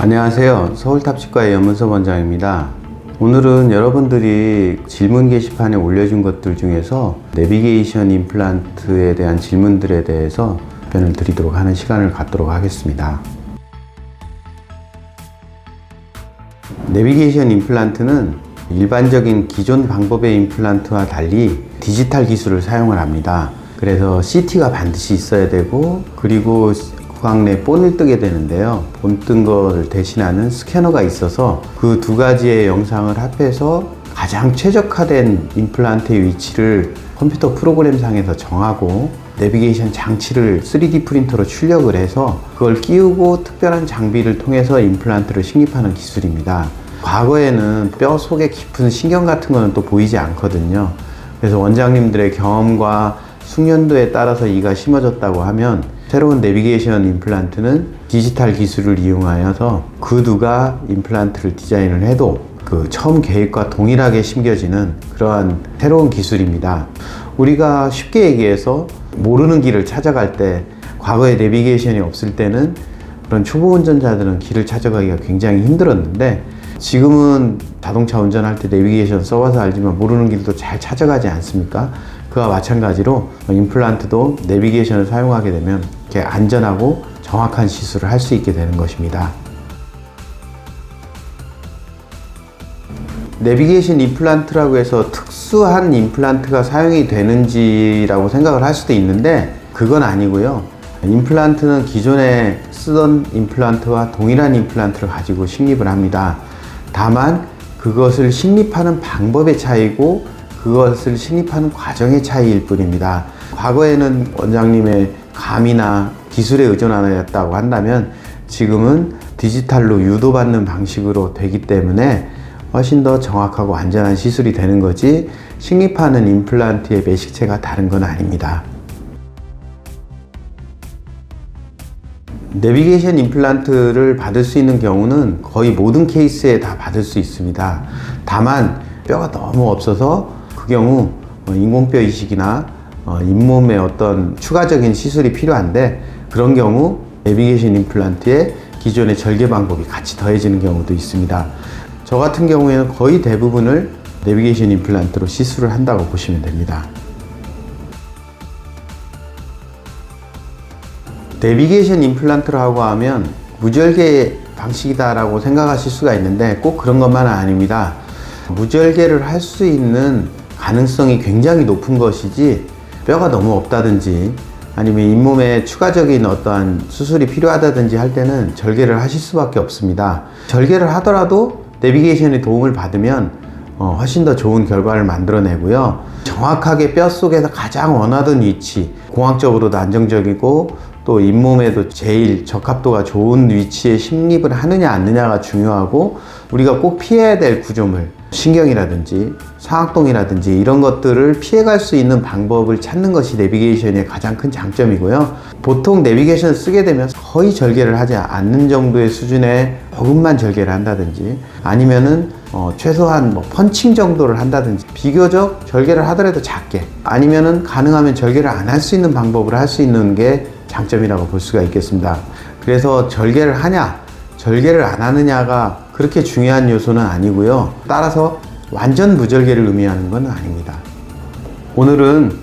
안녕하세요. 서울탑치과의 염문섭 원장입니다. 오늘은 여러분들이 질문 게시판에 올려준 것들 중에서 내비게이션 임플란트에 대한 질문들에 대해서 답변을 드리도록 하는 시간을 갖도록 하겠습니다. 내비게이션 임플란트는 일반적인 기존 방법의 임플란트와 달리 디지털 기술을 사용을 합니다. 그래서 CT가 반드시 있어야 되고, 그리고 구강 내 본을 뜨게 되는데요. 본 뜬 걸 대신하는 스캐너가 있어서 그 두 가지의 영상을 합해서 가장 최적화된 임플란트의 위치를 컴퓨터 프로그램상에서 정하고 내비게이션 장치를 3D 프린터로 출력을 해서 그걸 끼우고 특별한 장비를 통해서 임플란트를 식립하는 기술입니다. 과거에는 뼈 속에 깊은 신경 같은 거는 또 보이지 않거든요. 그래서 원장님들의 경험과 숙련도에 따라서 이가 심어졌다고 하면 새로운 내비게이션 임플란트는 디지털 기술을 이용하여서 그 누가 임플란트를 디자인을 해도 그 처음 계획과 동일하게 심겨지는 그러한 새로운 기술입니다. 우리가 쉽게 얘기해서 모르는 길을 찾아갈 때, 과거에 내비게이션이 없을 때는 그런 초보 운전자들은 길을 찾아가기가 굉장히 힘들었는데, 지금은 자동차 운전할 때 내비게이션 써봐서 알지만 모르는 길도 잘 찾아가지 않습니까? 그와 마찬가지로 임플란트도 내비게이션을 사용하게 되면 이렇게 안전하고 정확한 시술을 할 수 있게 되는 것입니다. 내비게이션 임플란트라고 해서 특수한 임플란트가 사용이 되는지라고 생각을 할 수도 있는데, 그건 아니고요. 임플란트는 기존에 쓰던 임플란트와 동일한 임플란트를 가지고 식립을 합니다. 다만 그것을 식립하는 방법의 차이고 그것을 식립하는 과정의 차이일 뿐입니다. 과거에는 원장님의 감이나 기술에 의존하였다고 한다면 지금은 디지털로 유도받는 방식으로 되기 때문에 훨씬 더 정확하고 안전한 시술이 되는 거지, 식립하는 임플란트의 매식체가 다른 건 아닙니다. 내비게이션 임플란트를 받을 수 있는 경우는 거의 모든 케이스에 다 받을 수 있습니다. 다만 뼈가 너무 없어서 그 경우 인공뼈 이식이나 잇몸에 어떤 추가적인 시술이 필요한데, 그런 경우 내비게이션 임플란트에 기존의 절개 방법이 같이 더해지는 경우도 있습니다. 저 같은 경우에는 거의 대부분을 내비게이션 임플란트로 시술을 한다고 보시면 됩니다. 내비게이션 임플란트라고 하면 무절개 방식이다라고 생각하실 수가 있는데 꼭 그런 것만은 아닙니다. 무절개를 할 수 있는 가능성이 굉장히 높은 것이지, 뼈가 너무 없다든지 아니면 잇몸에 추가적인 어떠한 수술이 필요하다든지 할 때는 절개를 하실 수밖에 없습니다. 절개를 하더라도 내비게이션의 도움을 받으면 훨씬 더 좋은 결과를 만들어내고요. 정확하게 뼈 속에서 가장 원하던 위치, 공학적으로도 안정적이고 또 잇몸에도 제일 적합도가 좋은 위치에 식립을 하느냐 안 하느냐가 중요하고, 우리가 꼭 피해야 될 구조물, 신경이라든지 상악동이라든지 이런 것들을 피해갈 수 있는 방법을 찾는 것이 내비게이션의 가장 큰 장점이고요. 보통 내비게이션을 쓰게 되면 거의 절개를 하지 않는 정도의 수준의 조금만 절개를 한다든지, 아니면은 최소한 펀칭 정도를 한다든지, 비교적 절개를 하더라도 작게, 아니면은 가능하면 절개를 안 할 수 있는 방법을 할 수 있는 게 장점이라고 볼 수가 있겠습니다. 그래서 절개를 하냐 절개를 안 하느냐가 그렇게 중요한 요소는 아니고요. 따라서 완전 무절개를 의미하는 건 아닙니다. 오늘은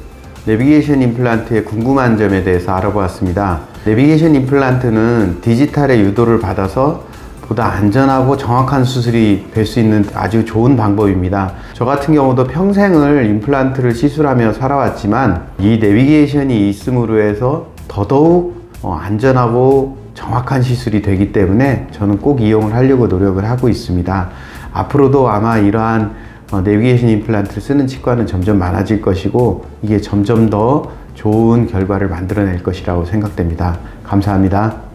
내비게이션 임플란트의 궁금한 점에 대해서 알아보았습니다. 내비게이션 임플란트는 디지털의 유도를 받아서 보다 안전하고 정확한 수술이 될 수 있는 아주 좋은 방법입니다. 저 같은 경우도 평생을 임플란트를 시술하며 살아왔지만 이 내비게이션이 있음으로 해서 더더욱 안전하고 정확한 시술이 되기 때문에 저는 꼭 이용을 하려고 노력을 하고 있습니다. 앞으로도 아마 이러한 내비게이션 임플란트를 쓰는 치과는 점점 많아질 것이고, 이게 점점 더 좋은 결과를 만들어낼 것이라고 생각됩니다. 감사합니다.